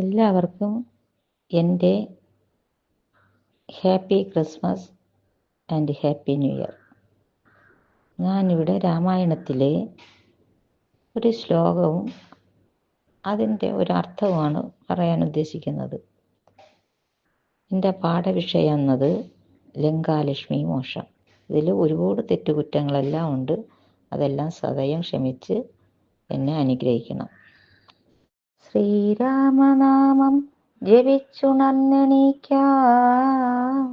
എല്ലാവർക്കും എൻ്റെ happy Christmas and happy new year. ഞാനിവിടെ രാമായണത്തിലെ ഒരു ശ്ലോകവും അതിൻ്റെ ഒരർത്ഥവുമാണ് പറയാൻ ഉദ്ദേശിക്കുന്നത്. എൻ്റെ പാഠവിഷയം എന്നത് ലങ്കാലക്ഷ്മി മോഷം. ഇതിൽ ഒരുപാട് തെറ്റുകുറ്റങ്ങളെല്ലാം ഉണ്ട്. അതെല്ലാം സദയം ക്ഷമിച്ച് എന്നെ അനുഗ്രഹിക്കണം. ശ്രീരാമനാമം ജപിച്ചുണർന്നെണീക്കാം,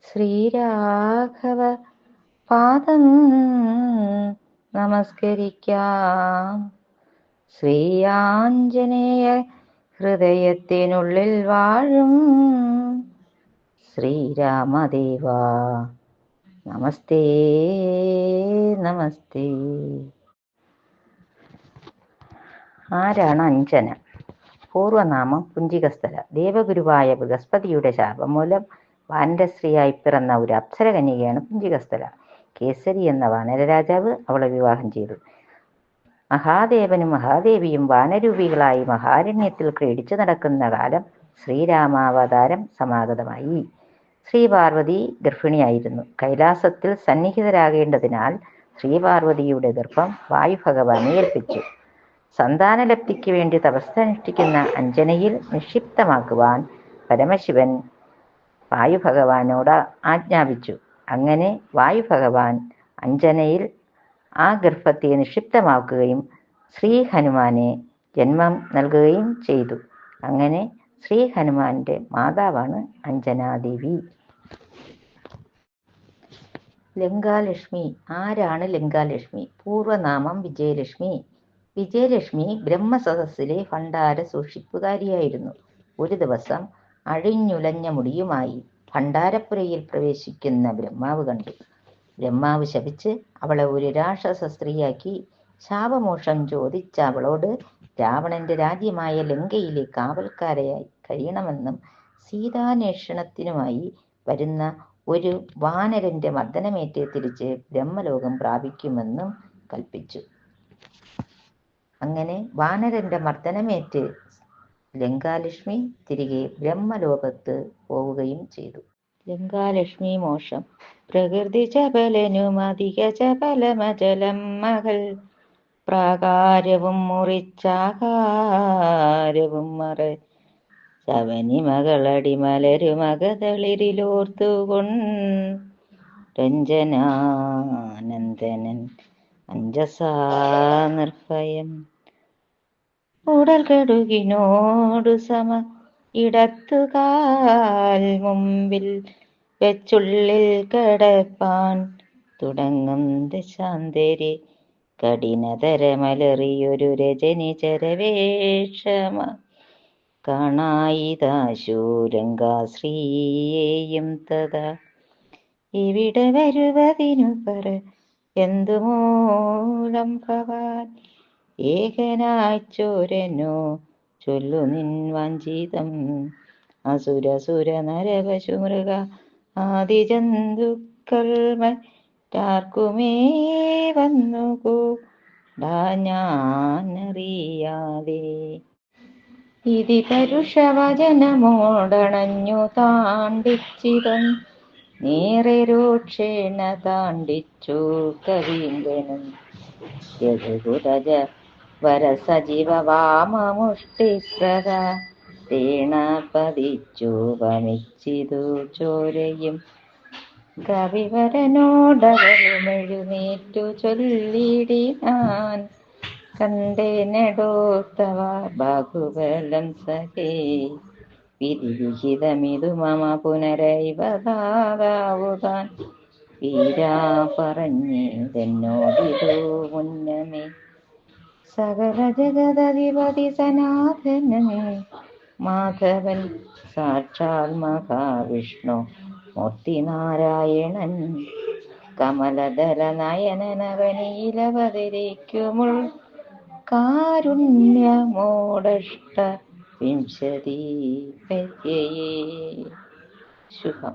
ശ്രീരാഘവ പാദം നമസ്കരിക്കാം, ശ്രീയാഞ്ജനേയ ഹൃദയത്തിനുള്ളിൽ വാഴും ശ്രീരാമദേവ നമസ്തേ നമസ്തേ. ആരാണ് അഞ്ജന? പൂർവനാമം പുഞ്ചികസ്ഥല. ദേവഗുരുവായ ബൃഹസ്പതിയുടെ ശാപം മൂലം വാനരസ്ത്രീയായി പിറന്ന ഒരു അപ്സര കന്യകയാണ് പുഞ്ചികസ്ഥല. കേസരി എന്ന വാനരരാജാവ് അവളെ വിവാഹം ചെയ്തു. മഹാദേവനും മഹാദേവിയും വാനരൂപികളായി മഹാരണ്യത്തിൽ ക്രീഡിച്ചു നടക്കുന്ന കാലം ശ്രീരാമാവതാരം സമാഗതമായി. ശ്രീപാർവതി ഗർഭിണിയായിരുന്നു. കൈലാസത്തിൽ സന്നിഹിതരാകേണ്ടതിനാൽ ശ്രീപാർവതിയുടെ ഗർഭം വായുഭഗവാനെ ഏൽപ്പിച്ചു. സന്താനലബ്ധിക്ക് വേണ്ടി തപസ്സനുഷ്ഠിക്കുന്ന അഞ്ജനയിൽ നിക്ഷിപ്തമാക്കുവാൻ പരമശിവൻ വായുഭഗവാനോട് ആജ്ഞാപിച്ചു. അങ്ങനെ വായുഭഗവാൻ അഞ്ജനയിൽ ആ ഗർഭത്തെ നിക്ഷിപ്തമാക്കുകയും ശ്രീ ഹനുമാനെ ജന്മം നൽകുകയും ചെയ്തു. അങ്ങനെ ശ്രീ ഹനുമാന്റെ മാതാവാണ് അഞ്ജനാദേവി. ലങ്കാലക്ഷ്മി. ആരാണ് ലങ്കാലക്ഷ്മി? പൂർവനാമം വിജയലക്ഷ്മി. വിജയലക്ഷ്മി ബ്രഹ്മസദസ്സിലെ ഭണ്ഡാര സൂക്ഷിപ്പുകാരിയായിരുന്നു. ഒരു ദിവസം അഴിഞ്ഞുലഞ്ഞ മുടിയുമായി ഭണ്ഡാരപ്പുരയിൽ പ്രവേശിക്കുന്ന ബ്രഹ്മാവ് കണ്ടു. ബ്രഹ്മാവ് ശപിച്ച് അവളെ ഒരു രാക്ഷസ സ്ത്രീയാക്കി. ശാപമോക്ഷം ചോദിച്ച അവളോട് രാവണന്റെ രാജ്യമായ ലങ്കയിലെ കാവൽക്കാരയായി കഴിയണമെന്നും സീതാന്വേഷണത്തിനുമായി വരുന്ന ഒരു വാനരന്റെ മർദ്ദനമേറ്റ് തിരിച്ച് ബ്രഹ്മലോകം പ്രാപിക്കുമെന്നും കൽപ്പിച്ചു. അങ്ങനെ വാനരന്റെ മർദ്ദനമേറ്റ് ലങ്കാലക്ഷ്മി തിരികെ ബ്രഹ്മലോകത്ത് പോവുകയും ചെയ്തു. ലങ്കാലക്ഷ്മി മോഷം. പ്രകൃതി ചപലനുമധിക ചപലമചലം മകൾ പ്രാകാരവും മുറിച്ചാകാരവും മറ ശവനി മകളടിമലരുമകതളിരിലോർത്തുകൊണ്ടഞ്ജനാനന്ദനൻ അഞ്ജസാ നിർഭയം ഉടൽ കടുകിനോടു സമ ഇടത്തുകാൽ മുമ്പിൽ വെച്ചുള്ളിൽ കടപ്പാൻ തുടങ്ങും ദശാന്തരി കഠിനതരമലറിയൊരു രജനി ചരവേഷമ കാണായിതാശൂലങ്കാശ്രീയേയും തഥാ ഇവിടെ വരുവതിനു പറ എന്തു മൂലം ഭവാൻ ഏകനാച്ചോരനോ ചൊല്ലു നിൻ വഞ്ചിതം അസുരസുര നരപശു മൃഗ ആദിജന്തുക്കൾ മറ്റാർക്കുമേ വന്നുകൂടാ ഞാനറിയാതെ. ഇതി പരുഷവചനമോടണഞ്ഞു താണ്ടിച്ചിതം നേരെ രോക്ഷേണ താണ്ടിച്ചു കവീന്ദ്രനും. രഘുകുലജ വരസജീവ വാമമുഷ്ടിപ്രദ തേണ പതിച്ചു വമിച്ചിതു ചോരയും. കവിവരനോടവളുമെഴുന്നേറ്റു ചൊല്ലിടിനാൻ കണ്ടേനടോത്തവ ബാഹുബലം സഖേ വിധിവിഹിതമിതു മമ പുനരൈവ ദാതാവുതാൻ വീരാ പറഞ്ഞിതെന്നോടിതു മുന്നമേ. സകല ജഗദധിപതി സനാതനൻ മാധവൻ സാക്ഷാൽ മഹാവിഷ്ണു മൂർത്തിനാരായണൻ കമലദല നയനനവനീലവതരിക്കുമുൾ കാരുണ്യമോടഷ്ട വിംശതി പര്യയേ. ശുഭം.